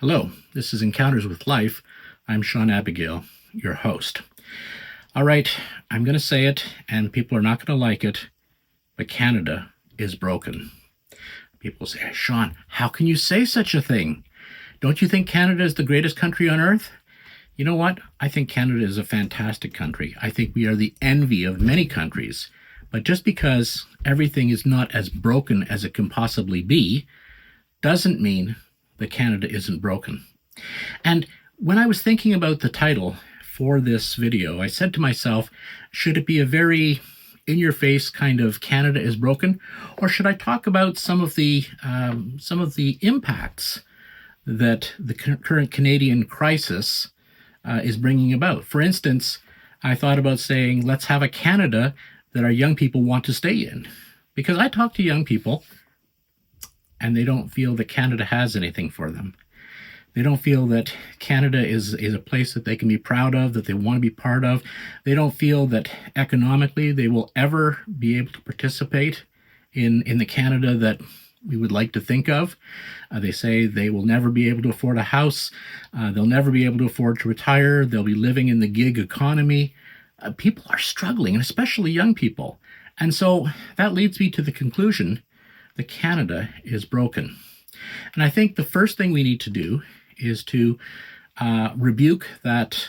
Hello, this is Encounters with Life. I'm Sean Abigail, your host. All right, I'm going to say it, and people are not going to like it, but Canada is broken. People say, Sean, how can you say such a thing? Don't you think Canada is the greatest country on earth? You know what? I think Canada is a fantastic country. I think we are the envy of many countries. But just because everything is not as broken as it can possibly be, doesn't mean that Canada isn't broken. And when I was thinking about the title for this video, I said to myself, should it be a very in-your-face kind of Canada is broken, or should I talk about some of the impacts that the current Canadian crisis is bringing about? For instance, I thought about saying, let's have a Canada that our young people want to stay in. Because I talk to young people, and they don't feel that Canada has anything for them. They don't feel that Canada is a place that they can be proud of, that they want to be part of. They don't feel that economically they will ever be able to participate in the Canada that we would like to think of. They say they will never be able to afford a house. They'll never be able to afford to retire. They'll be living in the gig economy. People are struggling, and especially young people. And so that leads me to the conclusion that Canada is broken. And I think the first thing we need to do is to rebuke that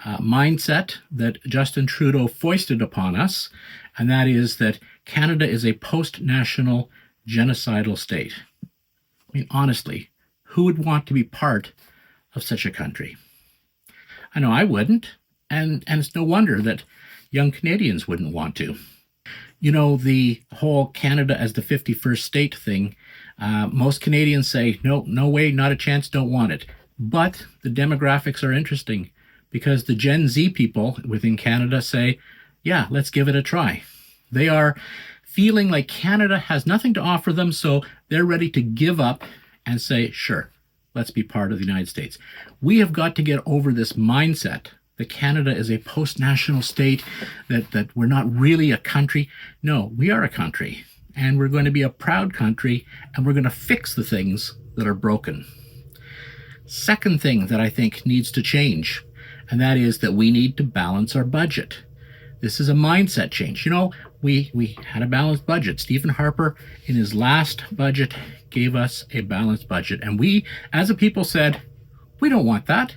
mindset that Justin Trudeau foisted upon us, and that is that Canada is a post-national genocidal state. I mean, honestly, who would want to be part of such a country? I know I wouldn't, and it's no wonder that young Canadians wouldn't want to. You know, the whole Canada as the 51st state thing, most Canadians say, no way, not a chance, don't want it. But the demographics are interesting because the Gen Z people within Canada say, yeah, let's give it a try. They are feeling like Canada has nothing to offer them, so they're ready to give up and say, sure, let's be part of the United States. We have got to get over this mindset that Canada is a post-national state, that we're not really a country. No, we are a country, and we're going to be a proud country, and we're going to fix the things that are broken. Second thing that I think needs to change, and that is that we need to balance our budget. This is a mindset change. You know, we had a balanced budget. Stephen Harper, in his last budget, gave us a balanced budget, and we, as a people, said, we don't want that.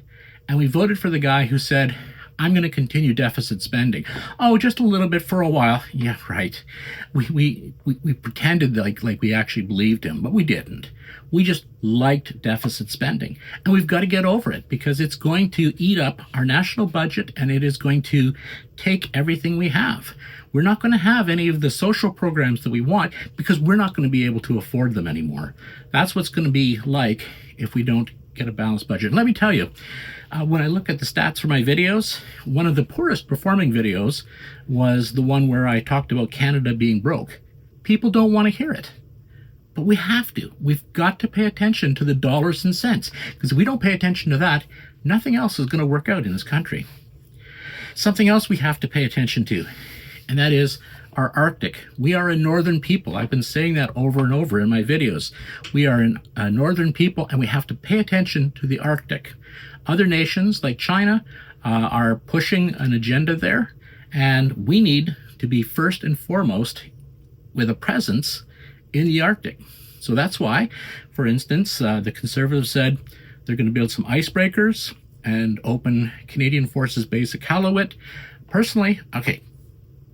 And we voted for the guy who said, I'm going to continue deficit spending. Oh, just a little bit for a while. Yeah, right. We pretended like we actually believed him, but we didn't. We just liked deficit spending. And we've got to get over it because it's going to eat up our national budget and it is going to take everything we have. We're not going to have any of the social programs that we want because we're not going to be able to afford them anymore. That's what's going to be like if we don't get a balanced budget. And let me tell you, when I look at the stats for my videos, one of the poorest performing videos was the one where I talked about Canada being broke. People don't want to hear it, but we have to. We've got to pay attention to the dollars and cents, because if we don't pay attention to that, nothing else is going to work out in this country. Something else we have to pay attention to, and that is our Arctic. We are a northern people. I've been saying that over and over in my videos. We are a northern people, and we have to pay attention to the Arctic. Other nations like China are pushing an agenda there, and we need to be first and foremost with a presence in the Arctic. So that's why, for instance, the Conservatives said they're going to build some icebreakers and open Canadian Forces Base at Iqaluit. Personally, okay,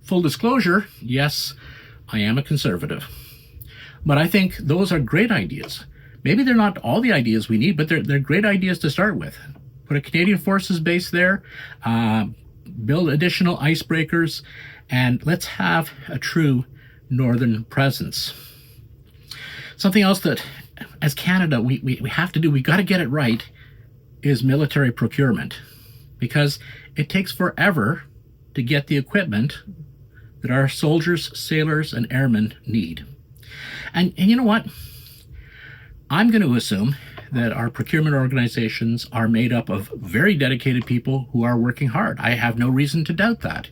full disclosure, yes, I am a conservative. But I think those are great ideas. Maybe they're not all the ideas we need, but they're great ideas to start with. Put a Canadian Forces base there, build additional icebreakers, and let's have a true northern presence. Something else that, as Canada, we have to do, we got to get it right, is military procurement. Because it takes forever to get the equipment that our soldiers, sailors, and airmen need. And you know what? I'm going to assume that our procurement organizations are made up of very dedicated people who are working hard. I have no reason to doubt that.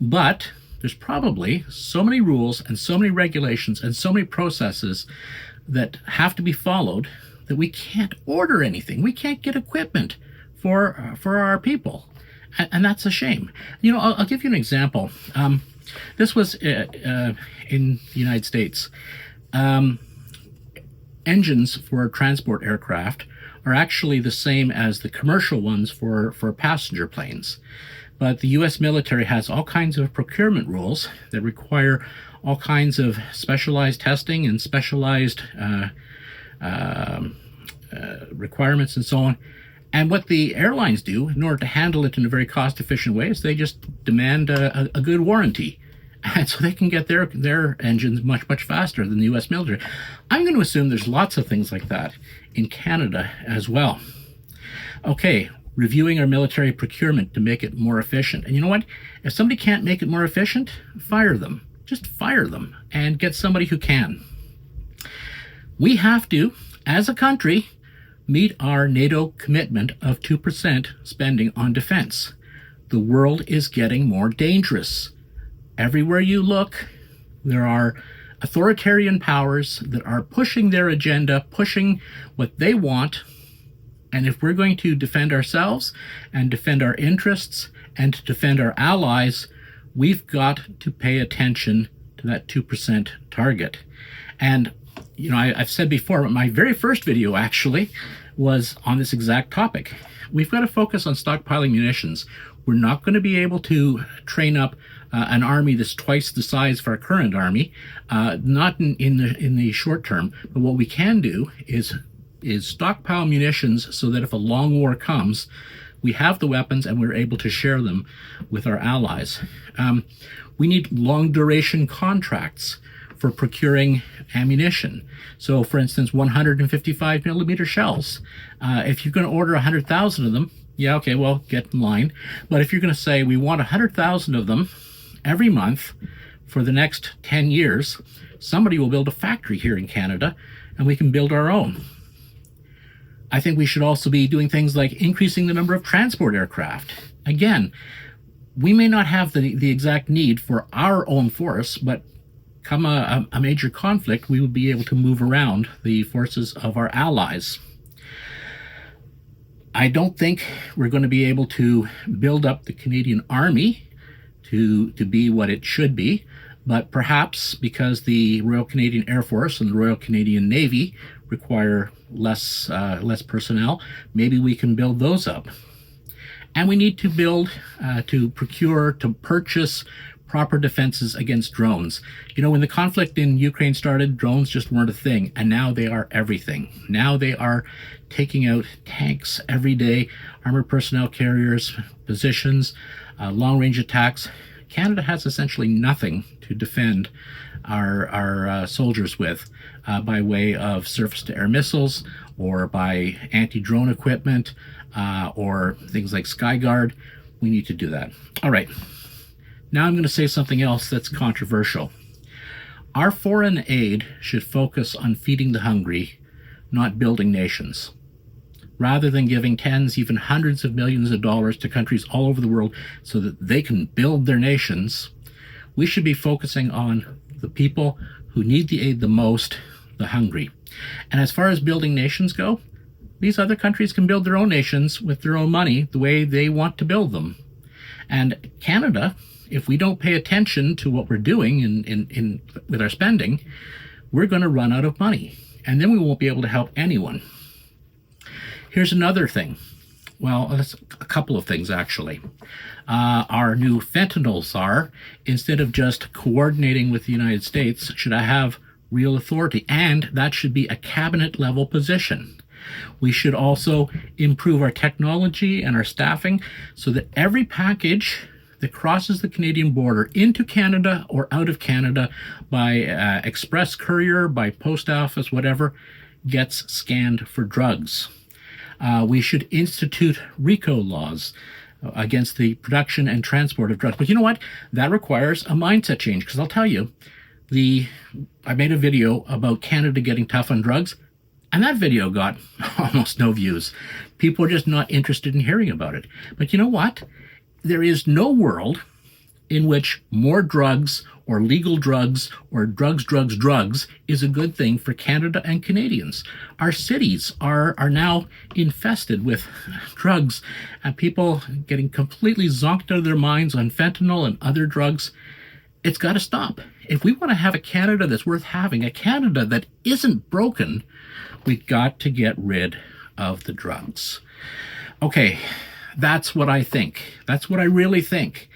But there's probably so many rules and so many regulations and so many processes that have to be followed that we can't order anything. We can't get equipment for our people. And that's a shame. You know, I'll give you an example. This was in the United States. Engines for transport aircraft are actually the same as the commercial ones for passenger planes. But the U.S. military has all kinds of procurement rules that require all kinds of specialized testing and specialized requirements and so on. And what the airlines do in order to handle it in a very cost-efficient way is they just demand a good warranty. And so they can get their engines much, much faster than the U.S. military. I'm going to assume there's lots of things like that in Canada as well. Okay, reviewing our military procurement to make it more efficient. And you know what? If somebody can't make it more efficient, fire them. Just fire them and get somebody who can. We have to, as a country, meet our NATO commitment of 2% spending on defense. The world is getting more dangerous. Everywhere you look, there are authoritarian powers that are pushing their agenda, pushing what they want. And if we're going to defend ourselves and defend our interests and to defend our allies, we've got to pay attention to that 2% target. And you know, I've said before, my very first video actually was on this exact topic. We've got to focus on stockpiling munitions. We're not going to be able to train up an army that's twice the size of our current army, not in the short term. But what we can do is stockpile munitions so that if a long war comes, we have the weapons and we're able to share them with our allies. We need long duration contracts for procuring ammunition. So for instance, 155 millimeter shells. If you're going to order 100,000 of them, yeah, okay, well, get in line. But if you're going to say we want 100,000 of them every month for the next 10 years, somebody will build a factory here in Canada and we can build our own. I think we should also be doing things like increasing the number of transport aircraft. Again, we may not have the exact need for our own force, but come a major conflict, we will be able to move around the forces of our allies. I don't think we're going to be able to build up the Canadian Army to be what it should be, but perhaps because the Royal Canadian Air Force and the Royal Canadian Navy require less personnel, maybe we can build those up. And we need to build, to procure, to purchase proper defenses against drones. You know, when the conflict in Ukraine started, drones just weren't a thing, and now they are everything. Now they are taking out tanks every day, armored personnel carriers, positions, long-range attacks. Canada has essentially nothing to defend our soldiers with by way of surface-to-air missiles or by anti-drone equipment or things like Skyguard. We need to do that. All right. Now I'm going to say something else that's controversial. Our foreign aid should focus on feeding the hungry, not building nations. Rather than giving tens, even hundreds of millions of dollars to countries all over the world so that they can build their nations, we should be focusing on the people who need the aid the most, the hungry. And as far as building nations go, these other countries can build their own nations with their own money the way they want to build them. And Canada, if we don't pay attention to what we're doing with our spending, we're going to run out of money. And then we won't be able to help anyone. Here's another thing. Well, that's a couple of things, actually. Our new fentanyl czar, instead of just coordinating with the United States, should have real authority. And that should be a cabinet-level position. We should also improve our technology and our staffing so that every package that crosses the Canadian border into Canada or out of Canada by express courier, by post office, whatever, gets scanned for drugs. We should institute RICO laws against the production and transport of drugs. But you know what? That requires a mindset change, because I'll tell you, I made a video about Canada getting tough on drugs, and that video got almost no views. People are just not interested in hearing about it. But you know what? There is no world in which more drugs or legal drugs or drugs is a good thing for Canada and Canadians. Our cities are now infested with drugs and people getting completely zonked out of their minds on fentanyl and other drugs. It's got to stop. If we want to have a Canada that's worth having, a Canada that isn't broken, we've got to get rid of the drugs. Okay, that's what I think. That's what I really think.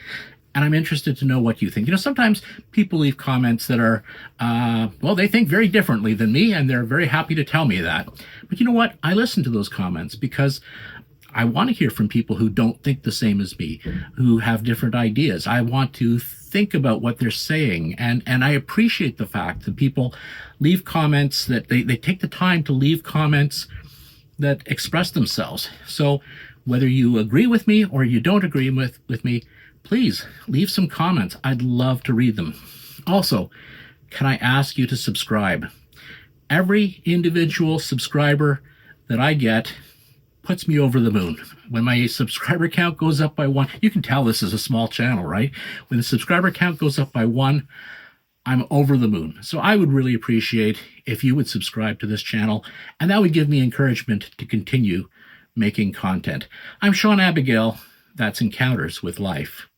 And I'm interested to know what you think. You know, sometimes people leave comments that are, well, they think very differently than me, and they're very happy to tell me that. But you know what? I listen to those comments because I want to hear from people who don't think the same as me, who have different ideas. I want to think about what they're saying. And I appreciate the fact that people leave comments, that they take the time to leave comments that express themselves. So whether you agree with me or you don't agree with me, please leave some comments. I'd love to read them. Also, can I ask you to subscribe? Every individual subscriber that I get puts me over the moon. When my subscriber count goes up by 1, you can tell this is a small channel, right? When the subscriber count goes up by 1, I'm over the moon. So I would really appreciate if you would subscribe to this channel, and that would give me encouragement to continue making content. I'm Sean Abigail. That's Encounters with Life.